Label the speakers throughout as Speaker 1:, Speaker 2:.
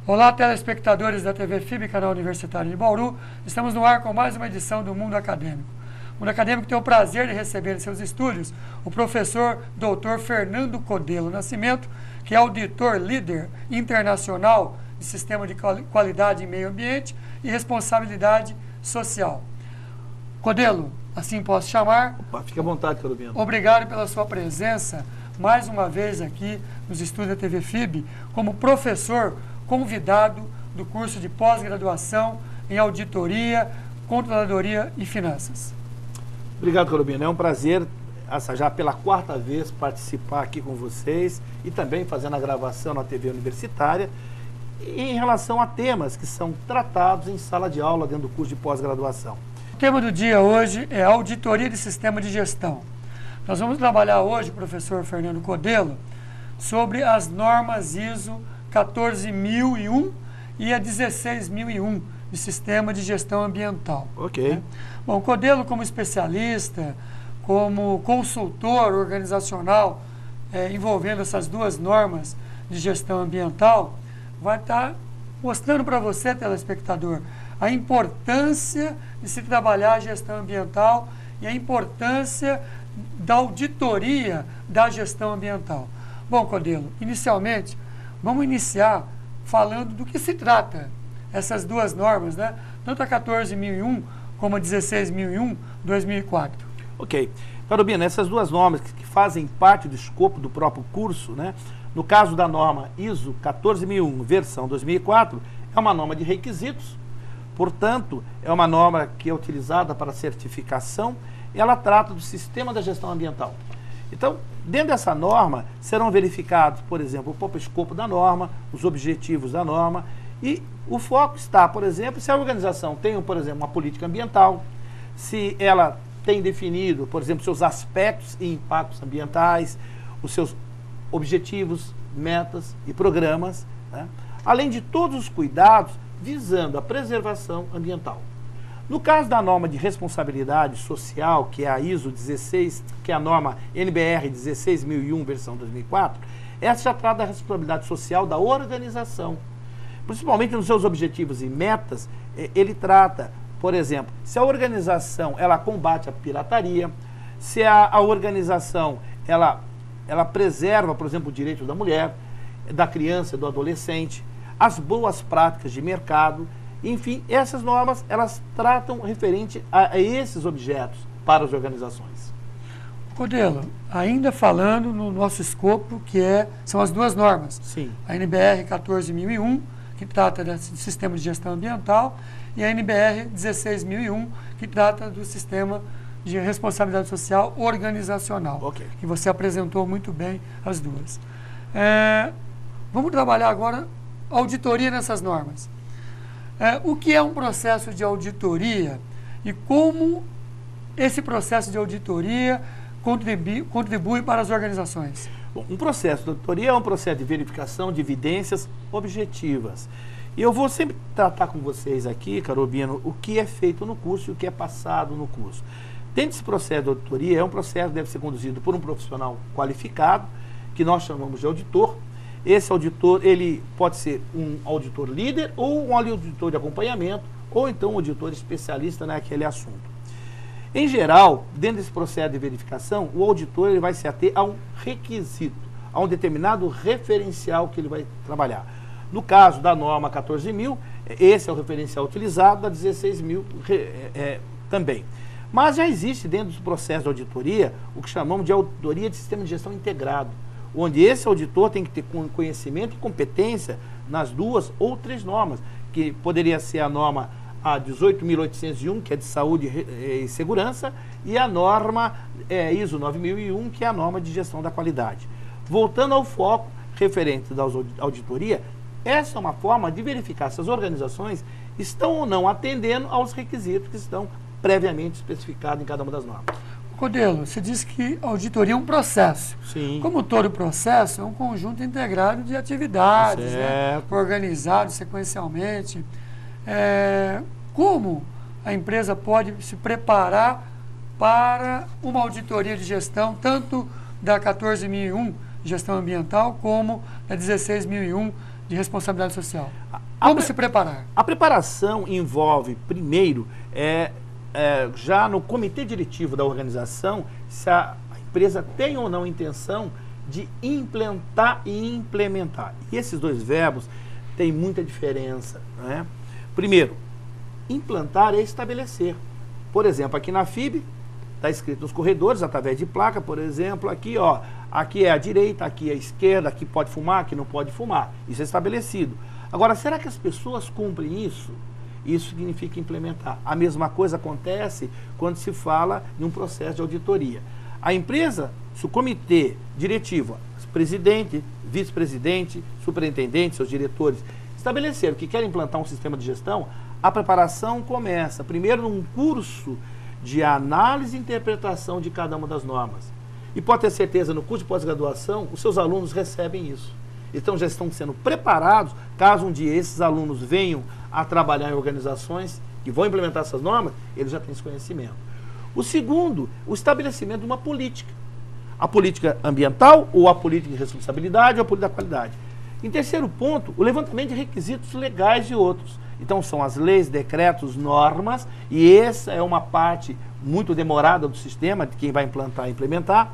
Speaker 1: Olá, telespectadores da TV FIB, canal Universitário de Bauru. Estamos no ar com mais uma edição do Mundo Acadêmico. O Mundo Acadêmico tem o prazer de receber em seus estúdios o professor Dr. Fernando Codelo Nascimento, que é auditor líder internacional de Sistema de Qualidade em Meio Ambiente e Responsabilidade Social. Codelo, assim posso chamar.
Speaker 2: Opa, fique à vontade, Carolina.
Speaker 1: Obrigado pela sua presença mais uma vez aqui nos estúdios da TV FIB, como professor convidado do curso de pós-graduação em Auditoria, Controladoria e Finanças.
Speaker 2: Obrigado, Carolina. É um prazer, já pela quarta vez, participar aqui com vocês e também fazendo a gravação na TV Universitária em relação a temas que são tratados em sala de aula dentro do curso de pós-graduação.
Speaker 1: O tema do dia hoje é Auditoria de Sistema de Gestão. Nós vamos trabalhar hoje, professor Fernando Codelo, sobre as normas ISO 14001 e a 16001 de Sistema de Gestão Ambiental.
Speaker 2: Ok.
Speaker 1: Né? Bom, o Codelo, como especialista, como consultor organizacional envolvendo essas duas normas de gestão ambiental, vai estar mostrando para você, telespectador, a importância de se trabalhar a gestão ambiental e a importância da auditoria da gestão ambiental. Bom, Codelo, inicialmente, vamos iniciar falando do que se trata essas duas normas, né? Tanto a 14001 como a 16001, 2004.
Speaker 2: Ok. Carolina, essas duas normas que fazem parte do escopo do próprio curso, né? No caso da norma ISO 14001, versão 2004, é uma norma de requisitos, portanto, é uma norma que é utilizada para certificação e ela trata do sistema da gestão ambiental. Então, dentro dessa norma, serão verificados, por exemplo, o próprio escopo da norma, os objetivos da norma, e o foco está, por exemplo, se a organização tem, por exemplo, uma política ambiental, se ela tem definido, por exemplo, seus aspectos e impactos ambientais, os seus objetivos, metas e programas, né? Além de todos os cuidados visando a preservação ambiental. No caso da norma de responsabilidade social, que é a ISO 16, que é a norma NBR 16001, versão 2004, essa já trata da responsabilidade social da organização. Principalmente nos seus objetivos e metas, ele trata, por exemplo, se a organização ela combate a pirataria, se a organização ela preserva, por exemplo, o direito da mulher, da criança, do adolescente, as boas práticas de mercado. Enfim, essas normas, elas tratam referente a esses objetos para as organizações.
Speaker 1: Codelo, ainda falando no nosso escopo, são as duas normas.
Speaker 2: Sim.
Speaker 1: A NBR 14001, que trata do sistema de gestão ambiental, e a NBR 16001, que trata do sistema de responsabilidade social organizacional.
Speaker 2: Ok.
Speaker 1: Que você apresentou muito bem as duas. Vamos trabalhar agora a auditoria nessas normas. O que é um processo de auditoria e como esse processo de auditoria contribui para as organizações?
Speaker 2: Bom, um processo de auditoria é um processo de verificação de evidências objetivas. E eu vou sempre tratar com vocês aqui, Carolina, o que é feito no curso e o que é passado no curso. Dentro desse processo de auditoria, é um processo que deve ser conduzido por um profissional qualificado, que nós chamamos de auditor. Esse auditor, ele pode ser um auditor líder ou um auditor de acompanhamento, ou então um auditor especialista naquele assunto. Em geral, dentro desse processo de verificação, o auditor ele vai se ater a um requisito, a um determinado referencial que ele vai trabalhar. No caso da norma 14.000, esse é o referencial utilizado, da 16.000 também. Mas já existe dentro do processo de auditoria o que chamamos de auditoria de sistema de gestão integrado, onde esse auditor tem que ter conhecimento e competência nas duas ou três normas, que poderia ser a norma a 18.801, que é de saúde e segurança, e a norma ISO 9001, que é a norma de gestão da qualidade. Voltando ao foco referente da auditoria, essa é uma forma de verificar se as organizações estão ou não atendendo aos requisitos que estão previamente especificados em cada uma das normas.
Speaker 1: Codelo, você disse que a auditoria é um processo.
Speaker 2: Sim.
Speaker 1: Como todo processo, é um conjunto integrado de atividades, né,
Speaker 2: Certo.
Speaker 1: organizados sequencialmente. Como a empresa pode se preparar para uma auditoria de gestão, tanto da 14.001, gestão ambiental, como da 16.001, de responsabilidade social? Como se preparar?
Speaker 2: A preparação envolve, primeiro, já no comitê diretivo da organização, se a empresa tem ou não intenção de implantar e implementar. E esses dois verbos têm muita diferença, né? Primeiro, implantar é estabelecer. Por exemplo, aqui na FIB, está escrito nos corredores, através de placa, por exemplo, aqui, ó, aqui é a direita, aqui é a esquerda, aqui pode fumar, aqui não pode fumar. Isso é estabelecido. Agora, será que as pessoas cumprem isso? Isso significa implementar. A mesma coisa acontece quando se fala em um processo de auditoria. A empresa, se o comitê diretivo, presidente, vice-presidente, superintendente, seus diretores, estabeleceram que querem implantar um sistema de gestão, a preparação começa primeiro num curso de análise e interpretação de cada uma das normas. E pode ter certeza, no curso de pós-graduação, os seus alunos recebem isso. Então já estão sendo preparados, caso um dia esses alunos venham a trabalhar em organizações que vão implementar essas normas, eles já têm esse conhecimento. O segundo, o estabelecimento de uma política. A política ambiental, ou a política de responsabilidade, ou a política da qualidade. Em terceiro ponto, o levantamento de requisitos legais e outros. Então são as leis, decretos, normas, e essa é uma parte muito demorada do sistema, de quem vai implantar e implementar.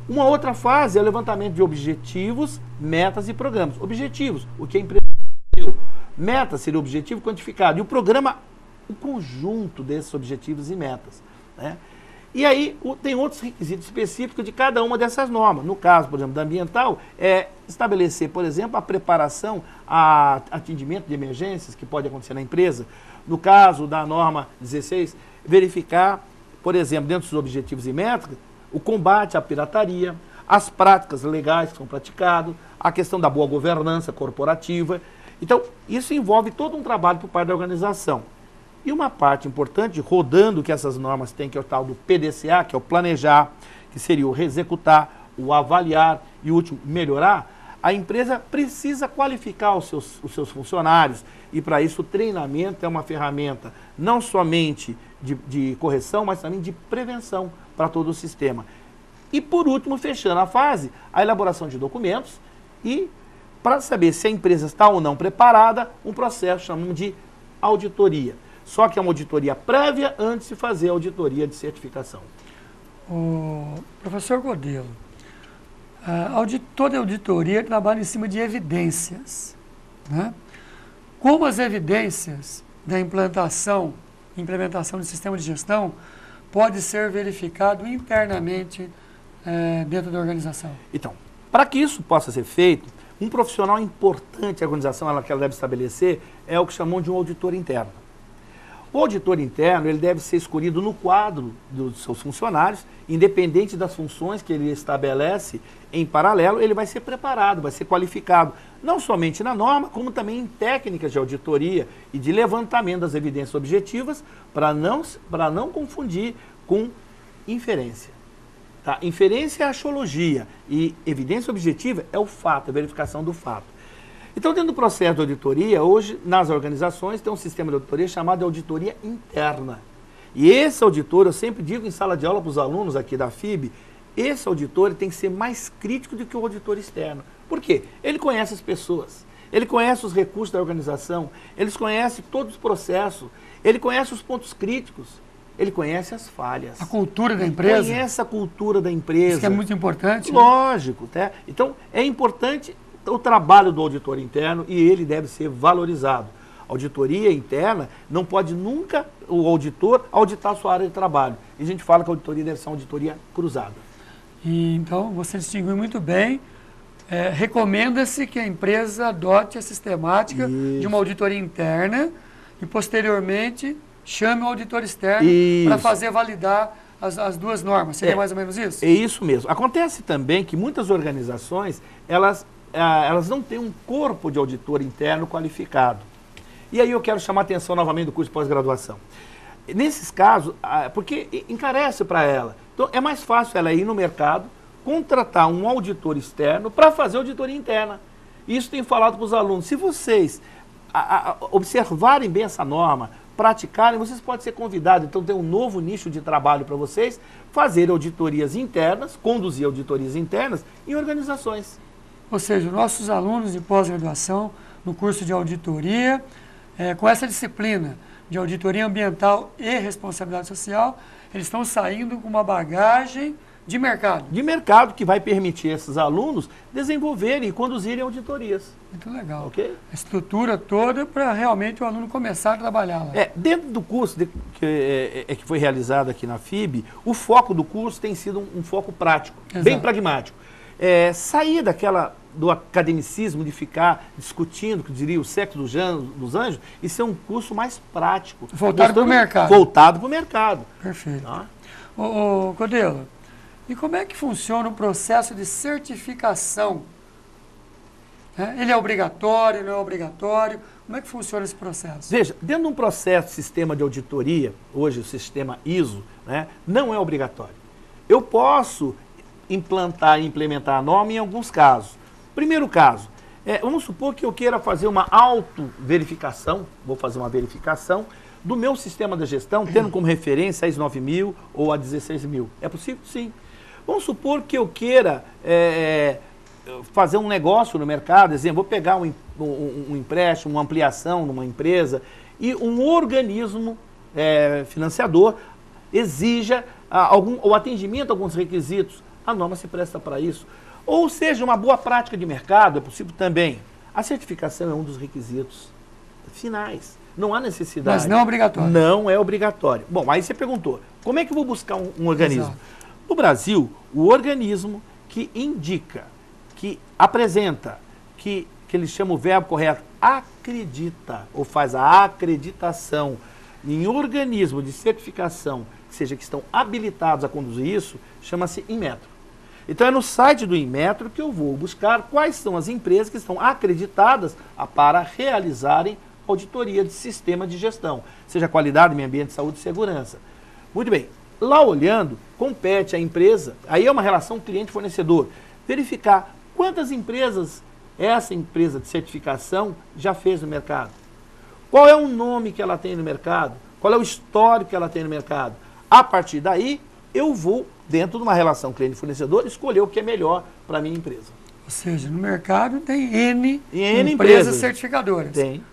Speaker 2: Uma outra fase é o levantamento de objetivos, metas e programas. Objetivos, o que a empresa deu. Meta seria o objetivo quantificado. E o programa, o conjunto desses objetivos e metas, né? E aí tem outros requisitos específicos de cada uma dessas normas. No caso, por exemplo, da ambiental, é estabelecer, por exemplo, a preparação a atendimento de emergências que pode acontecer na empresa. No caso da norma 16, verificar, por exemplo, dentro dos objetivos e metas, o combate à pirataria, as práticas legais que são praticadas, a questão da boa governança corporativa. Então, isso envolve todo um trabalho por parte da organização. E uma parte importante, rodando que essas normas têm, que é o tal do PDCA, que é o planejar, que seria o executar, o avaliar e o último, melhorar, a empresa precisa qualificar os seus funcionários. E para isso o treinamento é uma ferramenta não somente de correção, mas também de prevenção para todo o sistema. E por último, fechando a fase, a elaboração de documentos e para saber se a empresa está ou não preparada, um processo chamamos de auditoria. Só que é uma auditoria prévia antes de fazer a auditoria de certificação.
Speaker 1: Professor Codelo, toda auditoria trabalha em cima de evidências, né? Como as evidências da implementação de sistema de gestão pode ser verificado internamente dentro da organização? Então,
Speaker 2: para que isso possa ser feito, um profissional importante, a organização que ela deve estabelecer, é o que chamam de um auditor interno. O auditor interno, ele deve ser escolhido no quadro dos seus funcionários, independente das funções que ele estabelece em paralelo, ele vai ser preparado, vai ser qualificado, não somente na norma, como também em técnicas de auditoria e de levantamento das evidências objetivas, para não confundir com inferência. Tá? Inferência é a axiologia e evidência objetiva é o fato, a verificação do fato. Então, dentro do processo de auditoria, hoje, nas organizações, tem um sistema de auditoria chamado de auditoria interna. E esse auditor, eu sempre digo em sala de aula para os alunos aqui da FIB, esse auditor tem que ser mais crítico do que o auditor externo. Por quê? Ele conhece as pessoas, ele conhece os recursos da organização, ele conhece todos os processos, ele conhece os pontos críticos, ele conhece as falhas.
Speaker 1: A cultura da empresa.
Speaker 2: Ele conhece a cultura da empresa.
Speaker 1: Isso que é muito importante.
Speaker 2: Lógico, né? Então, é importante o trabalho do auditor interno e ele deve ser valorizado. Auditoria interna não pode nunca o auditor auditar a sua área de trabalho. E a gente fala que a auditoria deve ser uma auditoria cruzada.
Speaker 1: E, então, você distinguiu muito bem. Recomenda-se que a empresa adote a sistemática de uma auditoria interna e, posteriormente, chame o auditor externo para fazer validar as duas normas. Seria mais ou menos isso?
Speaker 2: É isso mesmo. Acontece também que muitas organizações, elas não têm um corpo de auditor interno qualificado. E aí eu quero chamar a atenção novamente do curso de pós-graduação. nesses casos, porque encarece para ela. Então, é mais fácil ela ir no mercado, contratar um auditor externo para fazer auditoria interna. Isso tem falado para os alunos. Se vocês observarem bem essa norma, praticarem, vocês podem ser convidados. Então, tem um novo nicho de trabalho para vocês, fazer auditorias internas, conduzir auditorias internas em organizações.
Speaker 1: Ou seja, nossos alunos de pós-graduação, no curso de auditoria, com essa disciplina de auditoria ambiental e responsabilidade social, eles estão saindo com uma bagagem de mercado.
Speaker 2: De mercado que vai permitir esses alunos desenvolverem e conduzirem auditorias.
Speaker 1: Muito legal.
Speaker 2: Okay?
Speaker 1: A estrutura toda para realmente o aluno começar a trabalhar lá.
Speaker 2: Dentro do curso que foi realizado aqui na FIB, o foco do curso tem sido um foco prático,
Speaker 1: Exato.
Speaker 2: Bem pragmático. Sair do academicismo de ficar discutindo, que diria o sexo dos anjos, e ser um curso mais prático.
Speaker 1: Voltado para o mercado.
Speaker 2: Voltado para o mercado.
Speaker 1: Perfeito.
Speaker 2: Tá?
Speaker 1: Ô, Codelo, e como é que funciona o processo de certificação? Ele é obrigatório, não é obrigatório? Como é que funciona esse processo?
Speaker 2: Veja, dentro de um processo de sistema de auditoria, hoje o sistema ISO, não é obrigatório. Eu posso implantar e implementar a norma em alguns casos. Primeiro caso, vamos supor que eu queira fazer uma auto-verificação, vou fazer uma verificação do meu sistema de gestão, tendo como referência a ISO 9000 ou a 16000. É possível? Sim. Vamos supor que eu queira fazer um negócio no mercado, exemplo, vou pegar um empréstimo, uma ampliação numa empresa e um organismo financiador exija o atendimento a alguns requisitos. A norma se presta para isso. Ou seja, uma boa prática de mercado, é possível também. A certificação é um dos requisitos finais. Não há necessidade.
Speaker 1: Mas não é obrigatório.
Speaker 2: Não é obrigatório. Bom, aí você perguntou, como é que eu vou buscar um organismo?
Speaker 1: Exato.
Speaker 2: No Brasil, o organismo que indica, que apresenta, que eles chamam o verbo correto, acredita, ou faz a acreditação em organismo de certificação, que seja, que estão habilitados a conduzir isso, chama-se Inmetro. Então é no site do Inmetro que eu vou buscar quais são as empresas que estão acreditadas para realizarem auditoria de sistema de gestão, seja qualidade, meio ambiente, saúde e segurança. Muito bem, lá olhando, compete à empresa, aí é uma relação cliente-fornecedor, verificar quantas empresas essa empresa de certificação já fez no mercado. Qual é o nome que ela tem no mercado? Qual é o histórico que ela tem no mercado? A partir daí, eu vou, dentro de uma relação cliente-fornecedor, escolher o que é melhor para a minha empresa.
Speaker 1: Ou seja, no mercado tem N
Speaker 2: empresas
Speaker 1: certificadoras.
Speaker 2: Tem.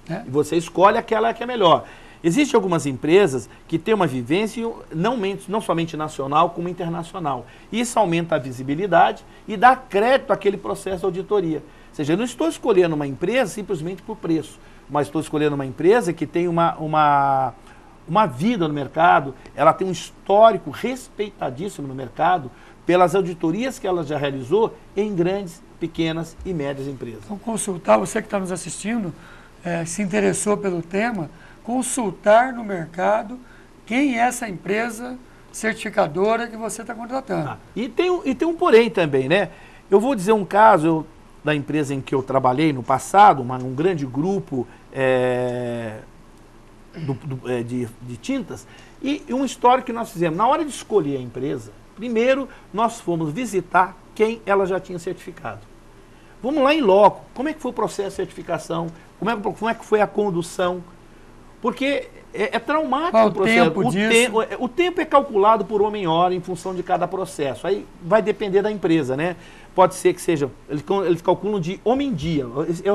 Speaker 2: E você escolhe aquela que é melhor. Existem algumas empresas que têm uma vivência não somente nacional, como internacional. Isso aumenta a visibilidade e dá crédito àquele processo de auditoria. Ou seja, eu não estou escolhendo uma empresa simplesmente por preço, mas estou escolhendo uma empresa que tem uma vida no mercado, ela tem um histórico respeitadíssimo no mercado pelas auditorias que ela já realizou em grandes, pequenas e médias empresas.
Speaker 1: Então, consultar, você que está nos assistindo, se interessou pelo tema, consultar no mercado quem é essa empresa certificadora que você está contratando.
Speaker 2: E tem um porém também, né? Eu vou dizer um caso da empresa em que eu trabalhei no passado, um grande grupo de tintas, e um histórico que nós fizemos. Na hora de escolher a empresa, primeiro nós fomos visitar quem ela já tinha certificado. Vamos lá em loco, como é que foi o processo de certificação, como é que foi a condução, porque é traumático o processo. O tempo é calculado por homem-hora em função de cada processo, aí vai depender da empresa, né? Pode ser que seja, eles calculam de homem-dia,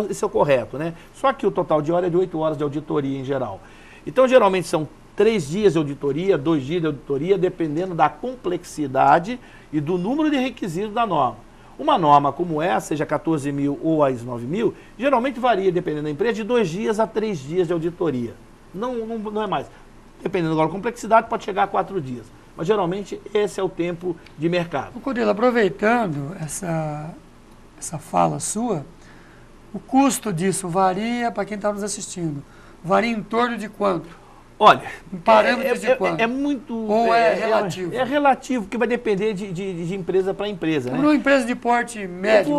Speaker 2: esse é o correto, né? Só que o total de hora é de 8 horas de auditoria em geral. Então, geralmente são 3 dias de auditoria, 2 dias de auditoria, dependendo da complexidade e do número de requisitos da norma. Uma norma como essa, seja 14.000 ou a ISO 9.000, geralmente varia, dependendo da empresa, de 2 dias a 3 dias de auditoria. Não é mais. Dependendo da complexidade, pode chegar a 4 dias. Mas, geralmente, esse é o tempo de mercado.
Speaker 1: Codelo, aproveitando essa fala sua, o custo disso varia, para quem está nos assistindo, varia em torno de quanto?
Speaker 2: Olha,
Speaker 1: em parâmetros de quanto?
Speaker 2: É muito...
Speaker 1: Ou é relativo?
Speaker 2: É relativo, que vai depender de empresa para empresa.
Speaker 1: Né? Uma empresa de porte médio,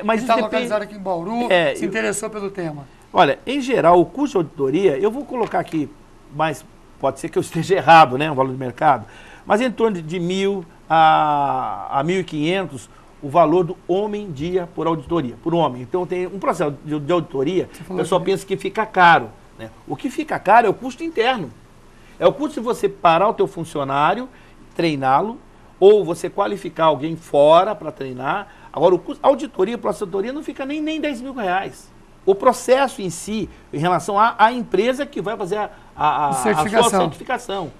Speaker 2: mas
Speaker 1: que está localizada aqui em Bauru, se interessou pelo tema.
Speaker 2: Olha, em geral, o custo de auditoria, eu vou colocar aqui mais pode ser que eu esteja errado, né, o valor de mercado, mas em torno de 1.000 a 1.500 o valor do homem-dia por auditoria, por homem. Então tem um processo de auditoria, o pessoal pensa que fica caro, né? O que fica caro é o custo interno. É o custo de você parar o teu funcionário, treiná-lo, ou você qualificar alguém fora para treinar. Agora, o custo, auditoria, processo de auditoria não fica nem R$10.000. O processo em si, em relação à empresa que vai fazer a sua certificação.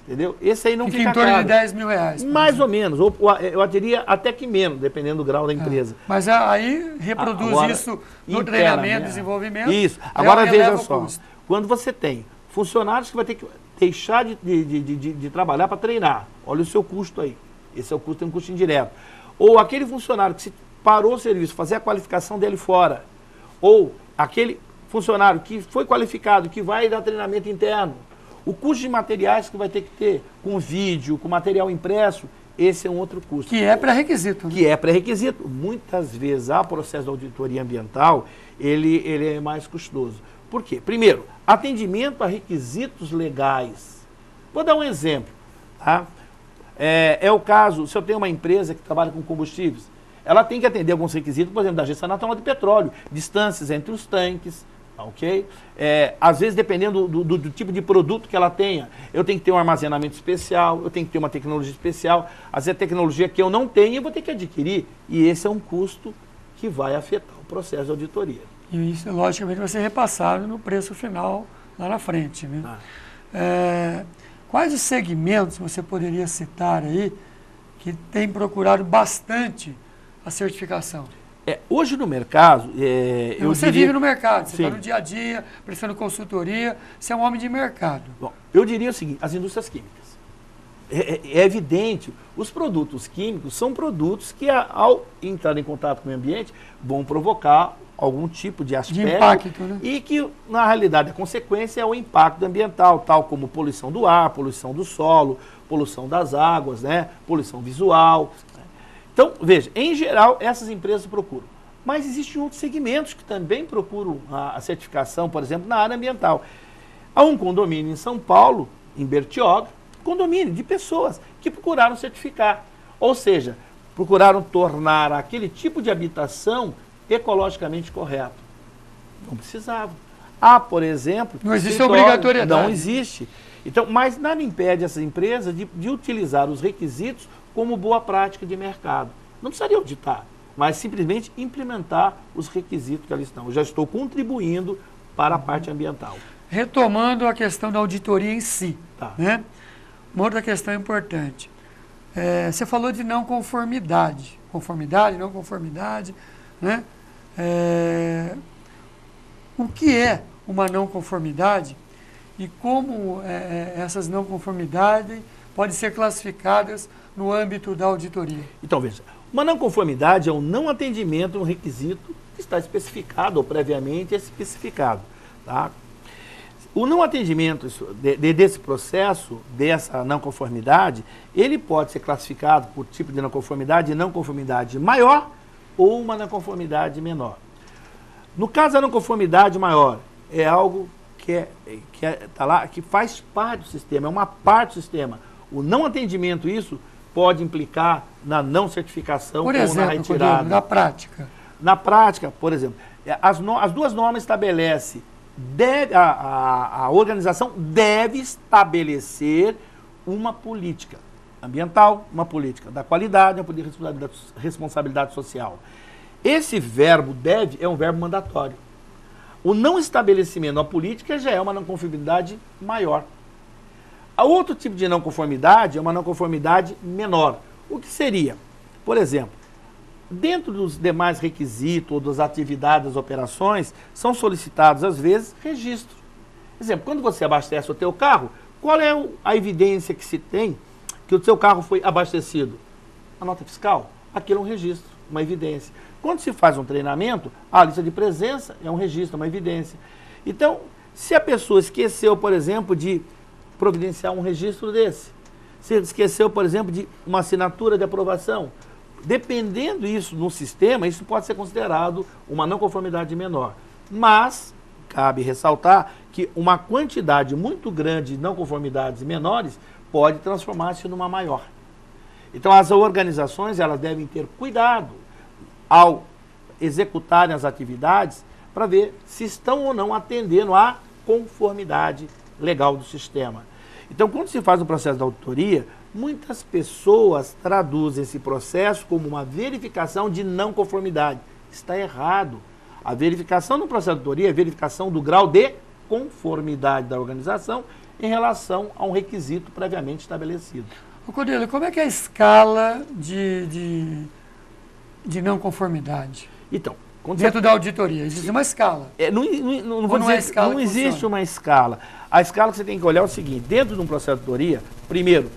Speaker 2: Entendeu? Esse aí não fica
Speaker 1: em torno
Speaker 2: caro.
Speaker 1: de R$10.000.
Speaker 2: Mais ou menos. Eu diria até que menos, dependendo do grau da empresa.
Speaker 1: Mas aí reproduz agora, isso no treinamento, desenvolvimento.
Speaker 2: Isso. Agora veja só. Quando você tem funcionários que vai ter que deixar de trabalhar para treinar, olha o seu custo aí. Esse é o custo, tem um custo indireto. Ou aquele funcionário que se parou o serviço, fazer a qualificação dele fora. Ou aquele funcionário que foi qualificado, que vai dar treinamento interno. O custo de materiais que vai ter que ter, com vídeo, com material impresso, esse é um outro custo.
Speaker 1: Que é pré-requisito.
Speaker 2: Que é pré-requisito. Muitas vezes, o processo de auditoria ambiental, ele é mais custoso. Por quê? Primeiro, atendimento a requisitos legais. Vou dar um exemplo. Tá? É o caso, se eu tenho uma empresa que trabalha com combustíveis, ela tem que atender alguns requisitos, por exemplo, da Agência Nacional de Petróleo, distâncias entre os tanques, ok? Às vezes, dependendo do tipo de produto que ela tenha, eu tenho que ter um armazenamento especial, eu tenho que ter uma tecnologia especial. Às vezes, a tecnologia que eu não tenho, eu vou ter que adquirir. E esse é um custo que vai afetar o processo de auditoria.
Speaker 1: E isso, logicamente, vai ser repassado no preço final lá na frente, né? Quais os segmentos você poderia citar aí que tem procurado bastante a certificação?
Speaker 2: Hoje no mercado,
Speaker 1: você vive no mercado, você está no dia a dia, prestando consultoria, você é um homem de mercado.
Speaker 2: Bom, eu diria o seguinte, as indústrias químicas. É evidente, os produtos químicos são produtos que, ao entrar em contato com o meio ambiente, vão provocar algum tipo de aspecto.
Speaker 1: De impacto, né?
Speaker 2: E que, na realidade, a consequência é o impacto ambiental, tal como poluição do ar, poluição do solo, poluição das águas, né? Poluição visual. Então, veja, em geral, essas empresas procuram. Mas existem outros segmentos que também procuram a certificação, por exemplo, na área ambiental. Há um condomínio em São Paulo, em Bertioga, condomínio de pessoas que procuraram certificar. Ou seja, procuraram tornar aquele tipo de habitação ecologicamente correto. Não precisavam. Por exemplo...
Speaker 1: Não existe obrigatoriedade.
Speaker 2: Não existe. Então, mas nada impede essas empresas de utilizar os requisitos como boa prática de mercado. Não precisaria auditar, mas simplesmente implementar os requisitos que ali estão. Eu já estou contribuindo para a parte ambiental.
Speaker 1: Retomando a questão da auditoria em si, né? Uma outra questão importante. Você falou de não conformidade. Conformidade, não conformidade, né? O que é uma não conformidade e como essas não conformidades podem ser classificadas no âmbito da auditoria?
Speaker 2: Então, veja, uma não conformidade é um não atendimento a um requisito que está especificado ou previamente especificado. Tá? O não atendimento desse processo, dessa não conformidade, ele pode ser classificado por tipo de não conformidade maior ou uma não conformidade menor. No caso da não conformidade maior, é algo que faz parte do sistema, é uma parte do sistema. O não atendimento, isso pode implicar na não certificação ou na retirada.
Speaker 1: Na prática.
Speaker 2: Na prática, por exemplo, as duas normas estabelecem, a organização deve estabelecer uma política ambiental, uma política da qualidade, uma política de responsabilidade social. Esse verbo deve é um verbo mandatório. O não estabelecimento da política já é uma não conformidade maior. A outro tipo de não conformidade é uma não conformidade menor. O que seria? Por exemplo, dentro dos demais requisitos ou das atividades, das operações, são solicitados, às vezes, registros. Por exemplo, quando você abastece o teu carro, qual é a evidência que se tem que o seu carro foi abastecido? A nota fiscal. Aquilo é um registro, uma evidência. Quando se faz um treinamento, a lista de presença é um registro, uma evidência. Então, se a pessoa esqueceu, por exemplo, de providenciar um registro desse, se esqueceu, por exemplo, de uma assinatura de aprovação, dependendo isso no sistema, isso pode ser considerado uma não conformidade menor. Mas cabe ressaltar que uma quantidade muito grande de não conformidades menores pode transformar-se numa maior. Então, as organizações elas devem ter cuidado ao executarem as atividades para ver se estão ou não atendendo à conformidade legal do sistema. Então, quando se faz o processo da auditoria, muitas pessoas traduzem esse processo como uma verificação de não conformidade. Está errado. A verificação no processo de auditoria é a verificação do grau de conformidade da organização em relação a um requisito previamente estabelecido.
Speaker 1: Ô Codelo, como é que é a escala de não conformidade?
Speaker 2: Então,
Speaker 1: dentro da auditoria, existe uma escala?
Speaker 2: Não existe uma escala. A escala que você tem que olhar é o seguinte, dentro de um processo de auditoria, primeiro,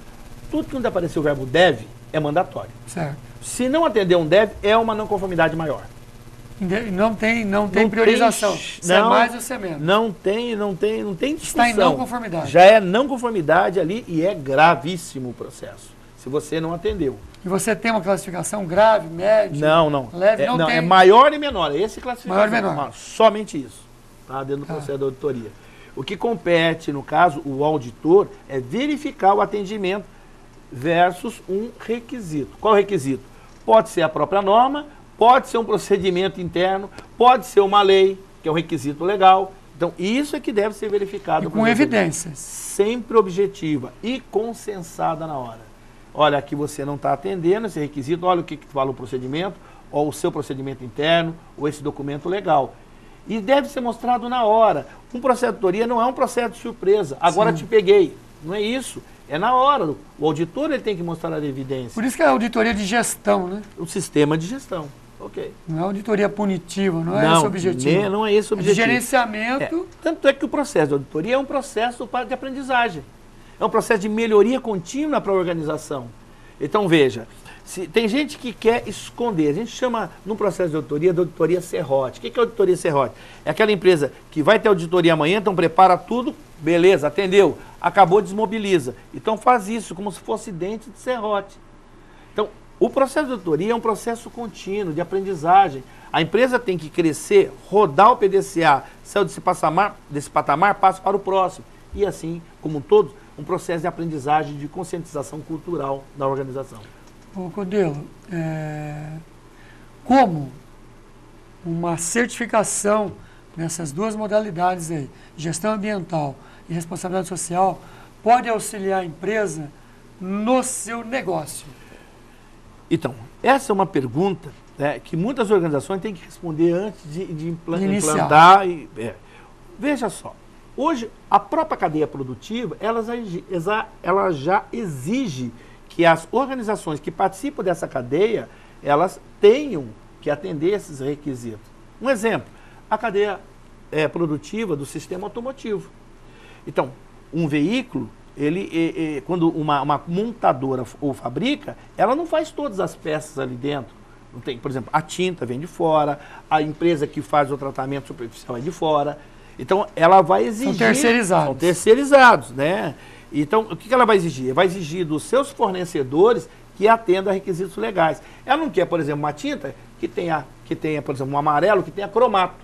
Speaker 2: tudo que não aparecer o verbo deve é mandatório.
Speaker 1: Certo.
Speaker 2: Se não atender um deve, é uma não conformidade maior.
Speaker 1: Não tem priorização. Se é mais ou se é menos.
Speaker 2: Não tem discussão.
Speaker 1: Está em não conformidade.
Speaker 2: Já é não conformidade ali e é gravíssimo o processo, se você não atendeu.
Speaker 1: E você tem uma classificação grave, média?
Speaker 2: Não.
Speaker 1: Leve,
Speaker 2: é maior e menor. É esse classificação.
Speaker 1: Maior e menor.
Speaker 2: Somente isso. Tá? Dentro do processo da auditoria. O que compete, no caso, o auditor, é verificar o atendimento versus um requisito. Qual é o requisito? Pode ser a própria norma, pode ser um procedimento interno, pode ser uma lei, que é um requisito legal. Então, isso é que deve ser verificado.
Speaker 1: E com evidências.
Speaker 2: Sempre objetiva e consensada na hora. Olha, aqui você não está atendendo esse requisito, olha o que fala o procedimento, ou o seu procedimento interno, ou esse documento legal. E deve ser mostrado na hora. Um processo de auditoria não é um processo de surpresa. Agora te peguei. Não é isso. É na hora. O auditor ele tem que mostrar a evidência.
Speaker 1: Por isso que é a auditoria de gestão, né?
Speaker 2: O sistema de gestão. Ok.
Speaker 1: Não é auditoria punitiva, não é esse o objetivo.
Speaker 2: Não é esse o objetivo.
Speaker 1: É de gerenciamento.
Speaker 2: Tanto é que o processo de auditoria é um processo de aprendizagem. É um processo de melhoria contínua para a organização. Então, veja, tem gente que quer esconder. A gente chama, no processo de auditoria serrote. O que é auditoria serrote? É aquela empresa que vai ter auditoria amanhã, então prepara tudo, beleza, atendeu, acabou, desmobiliza. Então faz isso como se fosse dente de serrote. Então, o processo de auditoria é um processo contínuo, de aprendizagem. A empresa tem que crescer, rodar o PDCA, saiu desse patamar, passa para o próximo. E assim, como um todo, um processo de aprendizagem, de conscientização cultural da organização.
Speaker 1: Ô Codelo, como uma certificação nessas duas modalidades aí, gestão ambiental e responsabilidade social, pode auxiliar a empresa no seu negócio?
Speaker 2: Então, essa é uma pergunta que muitas organizações têm que responder antes de implantar. Veja só, hoje a própria cadeia produtiva, ela já exige que as organizações que participam dessa cadeia, elas tenham que atender esses requisitos. Um exemplo, a cadeia produtiva do sistema automotivo. Então, um veículo, quando uma montadora ou fabrica, ela não faz todas as peças ali dentro. Não tem, por exemplo, a tinta vem de fora, a empresa que faz o tratamento superficial é de fora. Então, ela vai exigir...
Speaker 1: São terceirizados.
Speaker 2: São terceirizados, né? Então, o que ela vai exigir? Vai exigir dos seus fornecedores que atendam a requisitos legais. Ela não quer, por exemplo, uma tinta que tenha, por exemplo, um amarelo que tenha cromato.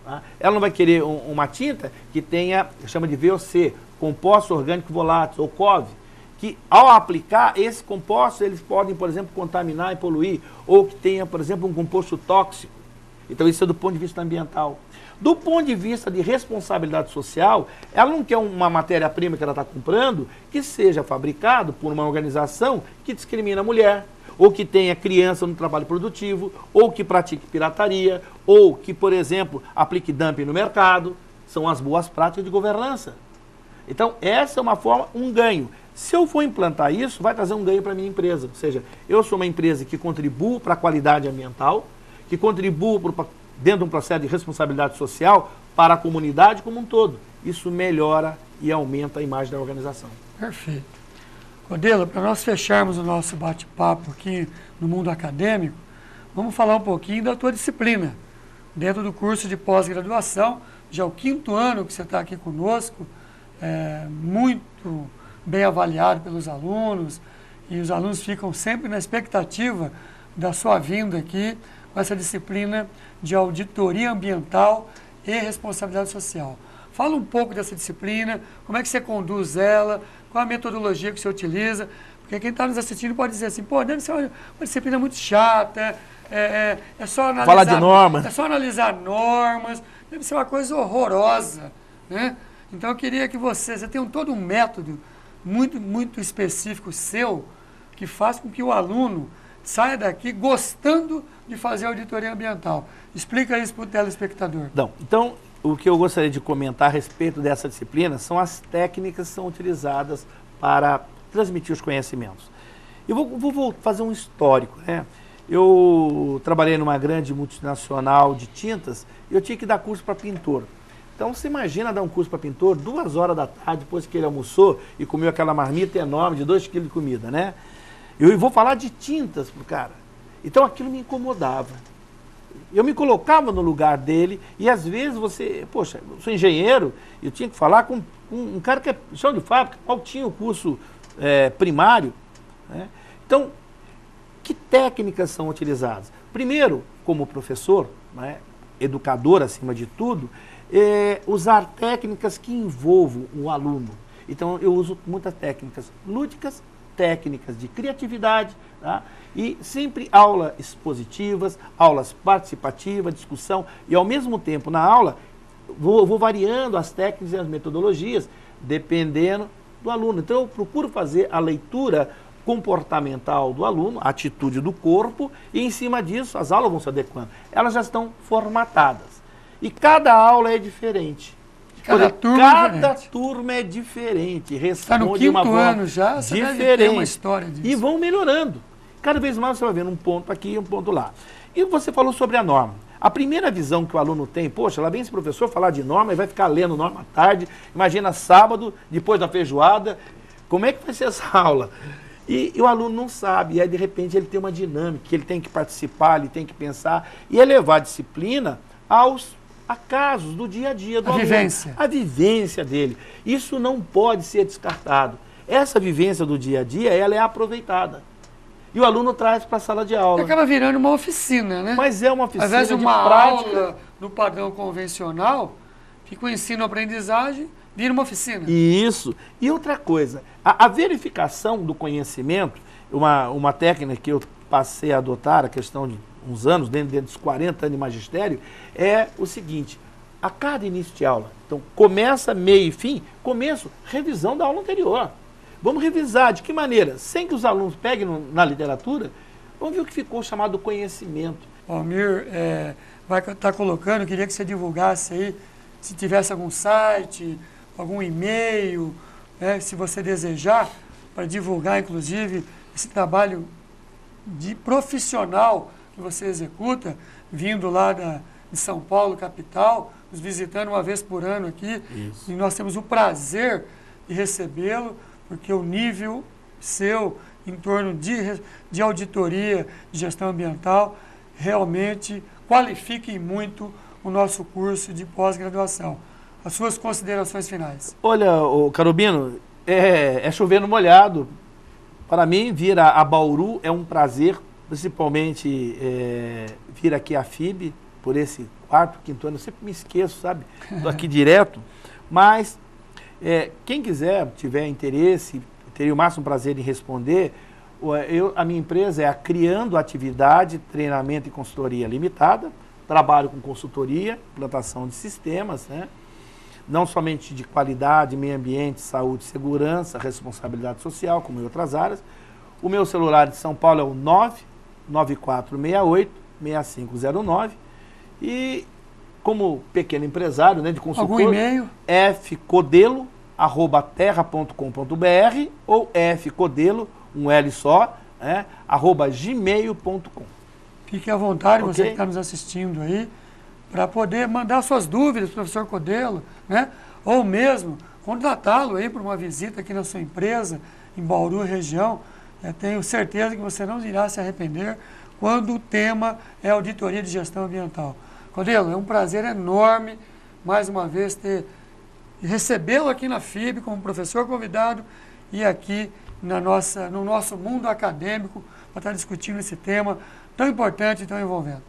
Speaker 2: Tá? Ela não vai querer uma tinta que tenha, chama de VOC, compostos orgânicos voláteis, ou COV, que ao aplicar esse composto, eles podem, por exemplo, contaminar e poluir, ou que tenha, por exemplo, um composto tóxico. Então, isso é do ponto de vista ambiental. Do ponto de vista de responsabilidade social, ela não quer uma matéria-prima que ela está comprando que seja fabricado por uma organização que discrimina a mulher, ou que tenha criança no trabalho produtivo, ou que pratique pirataria, ou que, por exemplo, aplique dumping no mercado. São as boas práticas de governança. Então, essa é uma forma, um ganho. Se eu for implantar isso, vai trazer um ganho para a minha empresa. Ou seja, eu sou uma empresa que contribui para a qualidade ambiental, que contribui dentro de um processo de responsabilidade social para a comunidade como um todo. Isso melhora e aumenta a imagem da organização.
Speaker 1: Perfeito. Codelo, para nós fecharmos o nosso bate-papo aqui no mundo acadêmico, vamos falar um pouquinho da tua disciplina. Dentro do curso de pós-graduação, já é o 5º ano que você está aqui conosco, muito bem avaliado pelos alunos, e os alunos ficam sempre na expectativa da sua vinda aqui com essa disciplina de auditoria ambiental e responsabilidade social. Fala um pouco dessa disciplina, como é que você conduz ela, qual a metodologia que você utiliza, porque quem está nos assistindo pode dizer assim, pô, deve ser uma disciplina muito chata, é só analisar...
Speaker 2: Falar de normas.
Speaker 1: É só analisar normas, deve ser uma coisa horrorosa, né? Então eu queria que você tem todo um método muito específico seu, que faz com que o aluno saia daqui gostando de fazer auditoria ambiental. Explica isso para o telespectador.
Speaker 2: Não, então, o que eu gostaria de comentar a respeito dessa disciplina são as técnicas que são utilizadas para transmitir os conhecimentos. Eu vou fazer um histórico, né? Eu trabalhei numa grande multinacional de tintas e eu tinha que dar curso para pintor. Então, você imagina dar um curso para pintor 2 horas da tarde, depois que ele almoçou e comeu aquela marmita enorme de 2 quilos de comida, né? Eu vou falar de tintas pro cara. Então, aquilo me incomodava. Eu me colocava no lugar dele e, às vezes, poxa, eu sou engenheiro, eu tinha que falar com um cara que é chão de fábrica, qual tinha o curso primário, né? Então, que técnicas são utilizadas? Primeiro, como professor, né, educador acima de tudo, usar técnicas que envolvam o aluno. Então, eu uso muitas técnicas lúdicas, técnicas de criatividade, tá? E sempre aulas expositivas, aulas participativas, discussão, e ao mesmo tempo na aula vou variando as técnicas e as metodologias, dependendo do aluno. Então, eu procuro fazer a leitura comportamental do aluno, a atitude do corpo, e em cima disso as aulas vão se adequando. Elas já estão formatadas. E cada aula é diferente.
Speaker 1: Cada
Speaker 2: turma é diferente.
Speaker 1: Está no 5º ano já, você deve ter uma história disso.
Speaker 2: E vão melhorando. Cada vez mais você vai vendo um ponto aqui e um ponto lá. E você falou sobre a norma. A primeira visão que o aluno tem, poxa, lá vem esse professor falar de norma e vai ficar lendo norma à tarde. Imagina sábado, depois da feijoada, como é que vai ser essa aula? E o aluno não sabe, e aí de repente ele tem uma dinâmica, que ele tem que participar, ele tem que pensar, e elevar a disciplina aos acasos do dia a dia do aluno. A vivência dele. Isso não pode ser descartado. Essa vivência do dia a dia, ela é aproveitada. E o aluno traz para a sala de aula.
Speaker 1: Acaba virando uma oficina, né?
Speaker 2: Mas é uma oficina
Speaker 1: de prática. Às vezes uma
Speaker 2: prática.
Speaker 1: Aula no padrão convencional, fica o ensino-aprendizagem, vira uma oficina.
Speaker 2: Isso. E outra coisa, a verificação do conhecimento, uma técnica que eu passei a adotar, a questão de uns anos, dentro dos 40 anos de magistério, é o seguinte: a cada início de aula, então começa, meio e fim, começo, revisão da aula anterior. Vamos revisar, de que maneira? Sem que os alunos peguem na literatura, vamos ver o que ficou chamado conhecimento.
Speaker 1: O Almir vai estar colocando, eu queria que você divulgasse aí, se tivesse algum site, algum e-mail, se você desejar, para divulgar, inclusive, esse trabalho de profissional que você executa, vindo lá de São Paulo, capital, nos visitando uma vez por ano aqui. Isso. E nós temos o prazer de recebê-lo, porque o nível seu em torno de auditoria, de gestão ambiental, realmente qualifica muito o nosso curso de pós-graduação. As suas considerações finais.
Speaker 2: Olha, Carobino, é chover no molhado. Para mim, vir a Bauru é um prazer, principalmente vir aqui a FIB, por esse 4º, 5º ano, eu sempre me esqueço, sabe? Estou aqui direto, mas quem quiser, tiver interesse, teria o máximo prazer em responder. A minha empresa é a Criando Atividade, Treinamento e Consultoria Limitada, trabalho com consultoria, implantação de sistemas, né? Não somente de qualidade, meio ambiente, saúde, segurança, responsabilidade social, como em outras áreas. O meu celular de São Paulo é o 99468-6509. E como pequeno empresário, né, de consultor,
Speaker 1: algum e-mail?
Speaker 2: fcodelo@terra.com.br ou fcodelo, um L só, @gmail.com.
Speaker 1: Fique à vontade, okay? Você que está nos assistindo aí, para poder mandar suas dúvidas, professor Codelo, né? Ou mesmo contratá-lo aí para uma visita aqui na sua empresa, em Bauru, região. Eu tenho certeza que você não irá se arrepender quando o tema é auditoria de gestão ambiental. Codelo, é um prazer enorme, mais uma vez, recebê-lo aqui na FIB como professor convidado e aqui no nosso mundo acadêmico para estar discutindo esse tema tão importante e tão envolvente.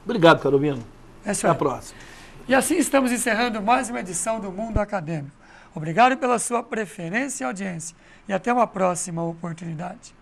Speaker 2: Obrigado, Carolina.
Speaker 1: Até
Speaker 2: a próxima.
Speaker 1: E assim estamos encerrando mais uma edição do Mundo Acadêmico. Obrigado pela sua preferência e audiência. E até uma próxima oportunidade.